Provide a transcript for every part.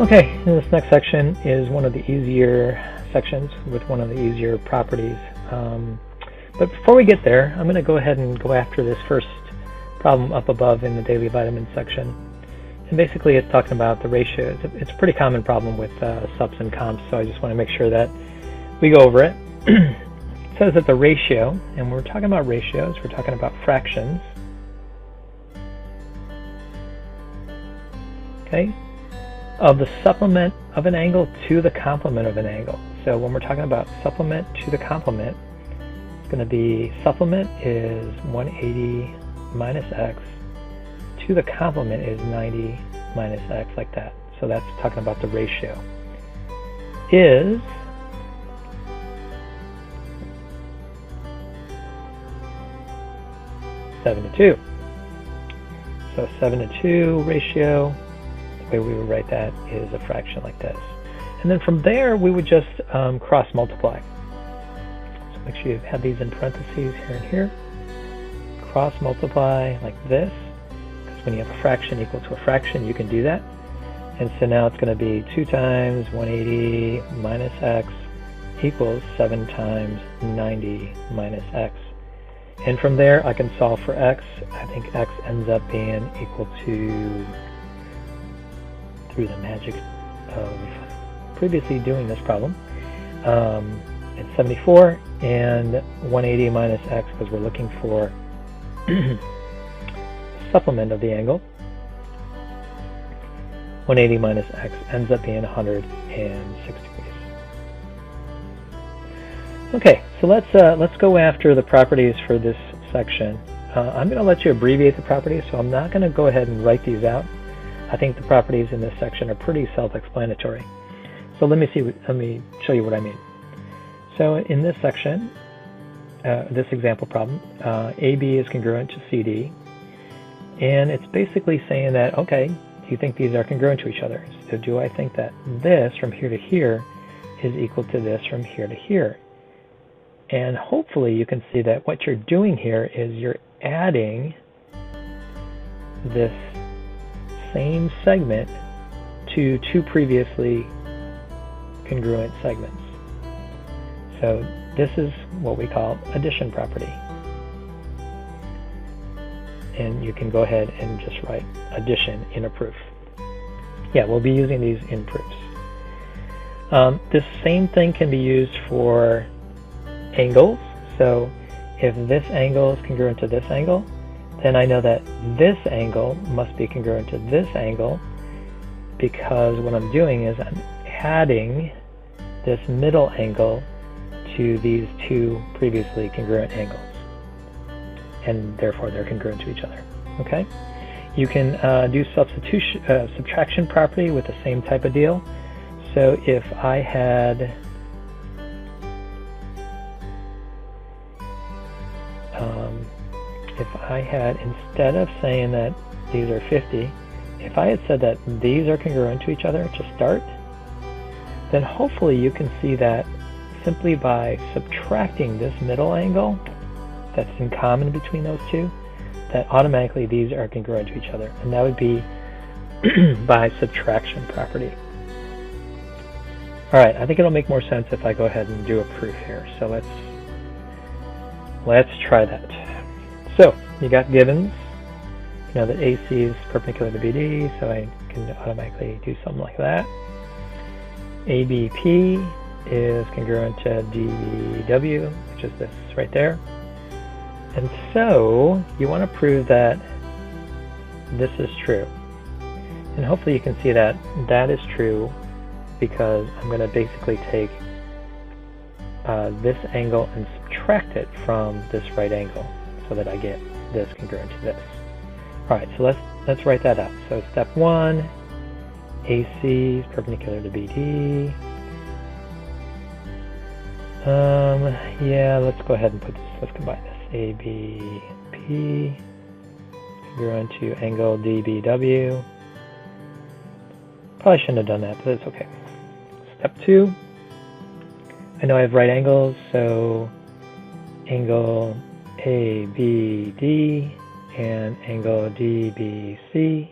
Okay, this next section is one of the easier sections with one of the easier properties. But before we get there, I'm going to go ahead and go after this first problem up above in the daily vitamin section. And basically it's talking about the ratio. It's a pretty common problem with subs and comps, so I just want to make sure that we go over it. It says that the ratio, and when we're talking about ratios, we're talking about fractions. Okay, of the supplement of an angle to the complement of an angle. So when we're talking about supplement to the complement, it's going to be supplement is 180 minus x, to the complement is 90 minus x, like that. So that's talking about the ratio. Is seven to 2. So 7 to 2 ratio, the way we would write that is a fraction like this. And then from there we would just cross multiply. So make sure you have these in parentheses here and here. Cross multiply like this, because when you have a fraction equal to a fraction, you can do that. And so now it's going to be 2 times 180 minus x equals 7 times 90 minus x. And from there I can solve for x. I think x ends up being equal to, through the magic of previously doing this problem, it's 74, and 180 minus x, because we're looking for supplement of the angle. 180 minus x ends up being 106 degrees. Okay, so let's go after the properties for this section. I'm going to let you abbreviate the properties, so I'm not going to go ahead and write these out. I think the properties in this section are pretty self-explanatory. So let me show you what I mean. So in this section, this example problem, AB is congruent to CD, and it's basically saying that, okay, do you think these are congruent to each other? So do I think that this from here to here is equal to this from here to here? And hopefully you can see that what you're doing here is you're adding this same segment to 2 previously congruent segments. So this is what we call addition property. And you can go ahead and just write addition in a proof. Yeah, we'll be using these in proofs. This same thing can be used for angles. So if this angle is congruent to this angle, then I know that this angle must be congruent to this angle, because what I'm doing is I'm adding this middle angle to these 2 previously congruent angles, and therefore they're congruent to each other. Okay, you can do subtraction property with the same type of deal. So if I had instead of saying that these are 50, if I had said that these are congruent to each other to start, then hopefully you can see that simply by subtracting this middle angle that's in common between those 2, that automatically these are congruent to each other, and that would be by subtraction property. Alright, I think it'll make more sense if I go ahead and do a proof here. So let's try that. So you got givens. You know that AC is perpendicular to BD, so I can automatically do something like that. ABP is congruent to DW, which is this right there. And so you want to prove that this is true. And hopefully you can see that that is true, because I'm going to basically take this angle and subtract it from this right angle, so that I get this congruent to this. Alright, so let's write that out. So step 1, AC is perpendicular to BD. Yeah, let's go ahead and put this, let's combine this. ABP congruent to angle DBW. Probably shouldn't have done that, but it's okay. Step 2, I know I have right angles, so angle ABD and angle DBC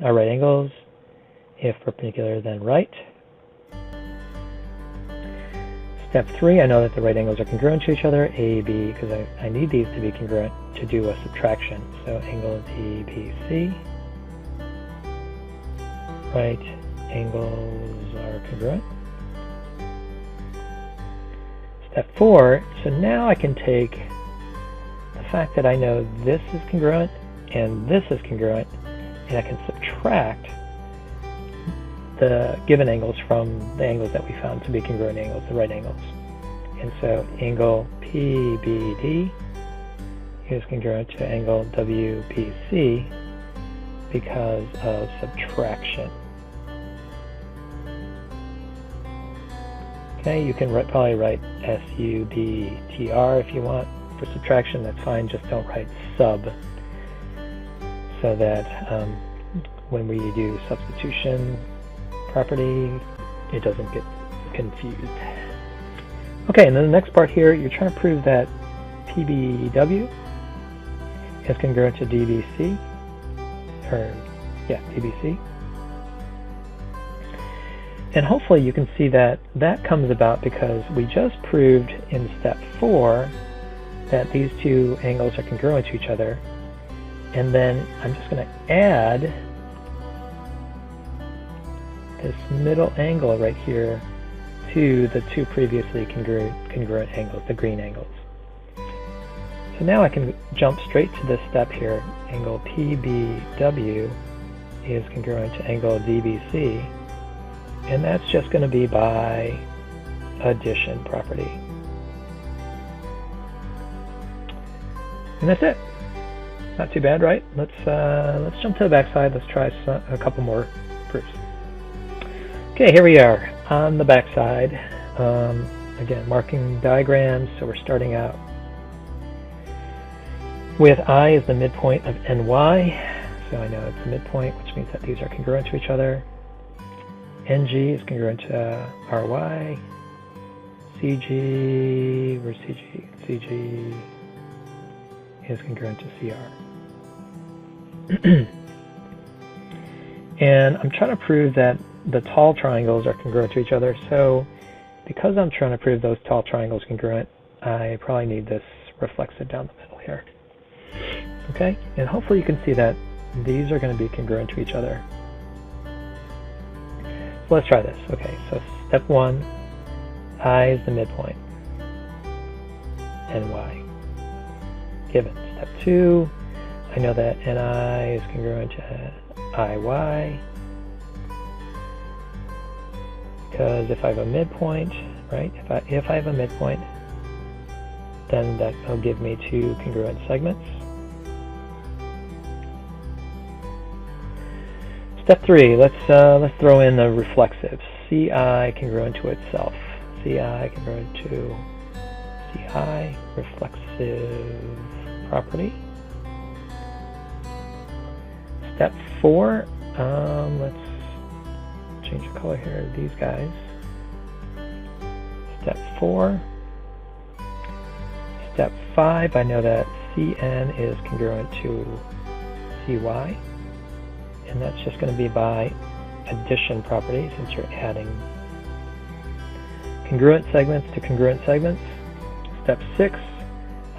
are right angles, If perpendicular, then right. Step 3, I know that the right angles are congruent to each other, A, B, because I need these to be congruent to do a subtraction. So angle DBC. Right angles are congruent. Step 4, so now I can take the fact that I know this is congruent and this is congruent, and I can subtract the given angles from the angles that we found to be congruent angles, the right angles. And so angle PBD is congruent to angle WPC because of subtraction. Okay, you can probably write SUBTR if you want for subtraction, that's fine, just don't write sub, so that when we do substitution property, it doesn't get confused. Okay, and then the next part here, you're trying to prove that PBW is congruent to DBC, DBC. And hopefully you can see that that comes about because we just proved in step 4 that these two angles are congruent to each other. And then I'm just going to add this middle angle right here to the two previously congruent angles, the green angles. So now I can jump straight to this step here. Angle PBW is congruent to angle DBC, and that's just going to be by addition property. And that's it. Not too bad, right? Let's jump to the back side. Let's try a couple more proofs. Okay, here we are on the back side. Again, marking diagrams. So we're starting out with I as the midpoint of NY. So I know it's the midpoint, which means that these are congruent to each other. NG is congruent to RY. CG, where's CG? CG is congruent to CR. And I'm trying to prove that the tall triangles are congruent to each other. So because I'm trying to prove those tall triangles congruent, I probably need this reflexive down the middle here. Okay, and hopefully you can see that these are going to be congruent to each other. So let's try this. Okay, so step 1, I is the midpoint, NY. Given. Step 2, I know that NI is congruent to IY, because if I have a midpoint, right, if I have a midpoint, then that will give me two congruent segments. Step 3, let's throw in the reflexive. CI congruent to itself. CI congruent to CI, reflexive property. Step 4, let's change the color here, these guys. Step 4. Step 5, I know that CN is congruent to CY, and that's just going to be by addition property since you're adding congruent segments to congruent segments. Step 6,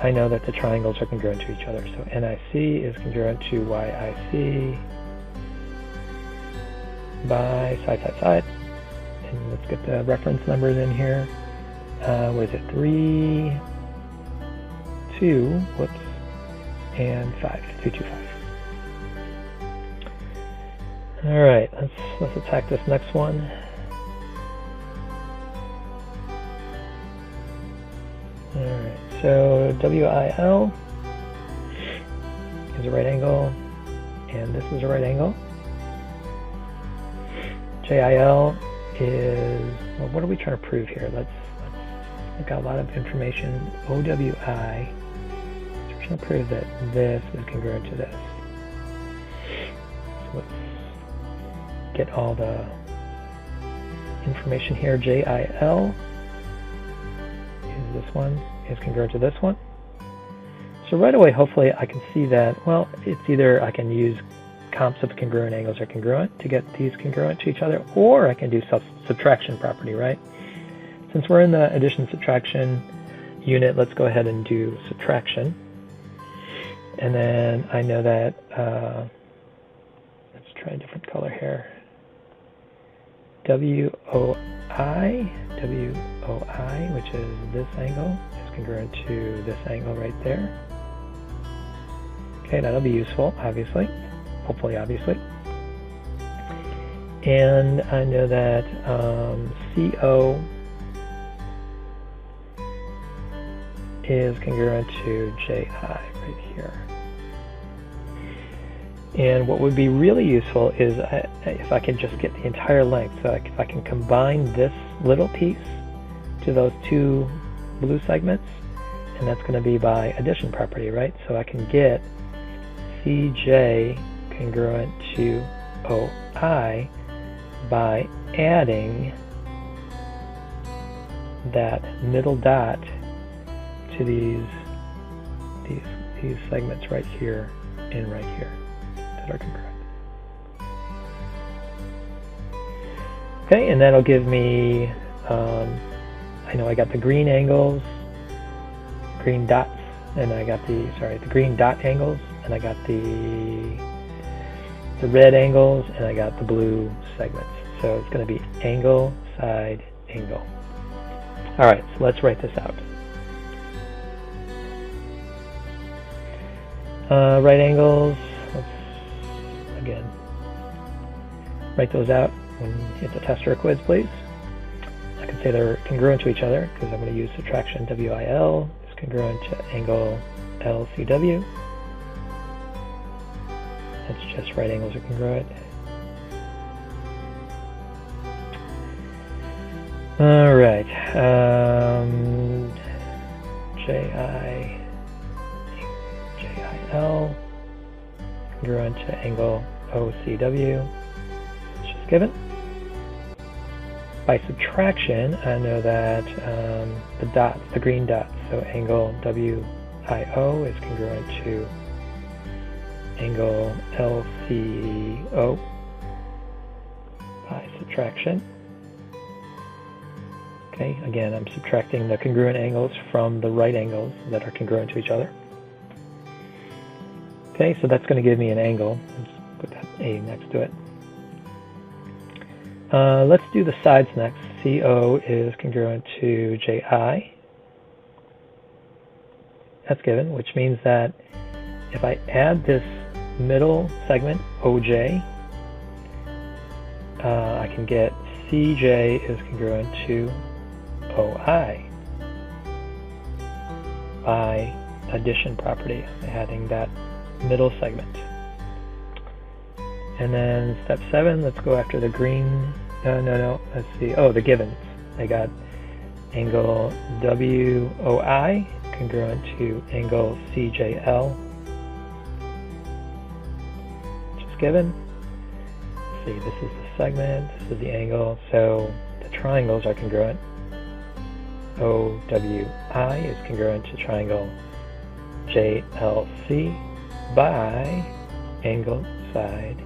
I know that the triangles are congruent to each other, so NIC is congruent to YIC by side, side, side. And let's get the reference numbers in here. What is it? 3, 2, whoops, and 5, 3, 2, 5. All right, let's attack this next one. All right, so WIL is a right angle, and this is a right angle. JIL is, well, what are we trying to prove here? We've got a lot of information. OWI, so we're trying to prove that this is congruent to this. So let's get all the information here. JIL is this one, is congruent to this one. So right away, hopefully I can see that, well, it's either I can use comps of congruent angles are congruent to get these congruent to each other, or I can do subtraction property, right? Since we're in the addition subtraction unit, let's go ahead and do subtraction. And then I know that, let's try a different color here. WOI, which is this angle, is congruent to this angle right there. Okay, that'll be useful, obviously, hopefully, obviously. And I know that CO is congruent to JI right here. And what would be really useful is if I can just get the entire length. So if I can combine this little piece to those two blue segments, and that's going to be by addition property, right? So I can get CJ congruent to OI by adding that middle dot to these segments right here and right here that are congruent. Okay, and that'll give me, I know I got the green angles, green dots, and I got the green dot angles, and I got the red angles, and I got the blue segments. So it's going to be angle, side, angle. All right, so let's write this out. Right angles, let's again write those out and hit the test or quiz, please. I can say they're congruent to each other because I'm going to use subtraction. WIL is congruent to angle LCW. That's just right angles are congruent. All right, JIL congruent to angle OCW. It's just given. By subtraction, I know that the dots, the green dots, so angle WIO is congruent to angle LCO by subtraction. Okay, again, I'm subtracting the congruent angles from the right angles that are congruent to each other. Okay, so that's going to give me an angle. Let's put that A next to it. Let's do the sides next. CO is congruent to JI. That's given, which means that if I add this middle segment, OJ, I can get CJ is congruent to OI by addition property, adding that middle segment. And then step 7, let's go after the green, let's see, the givens. I got angle WOI congruent to angle CJL, which is given. Let's see, this is the segment, this is the angle, so the triangles are congruent. OWI is congruent to triangle JLC by angle, side,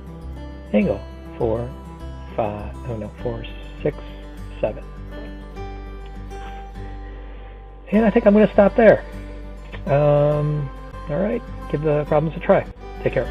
angle. 4, 6, 7. And I think I'm going to stop there. All right, give the problems a try. Take care.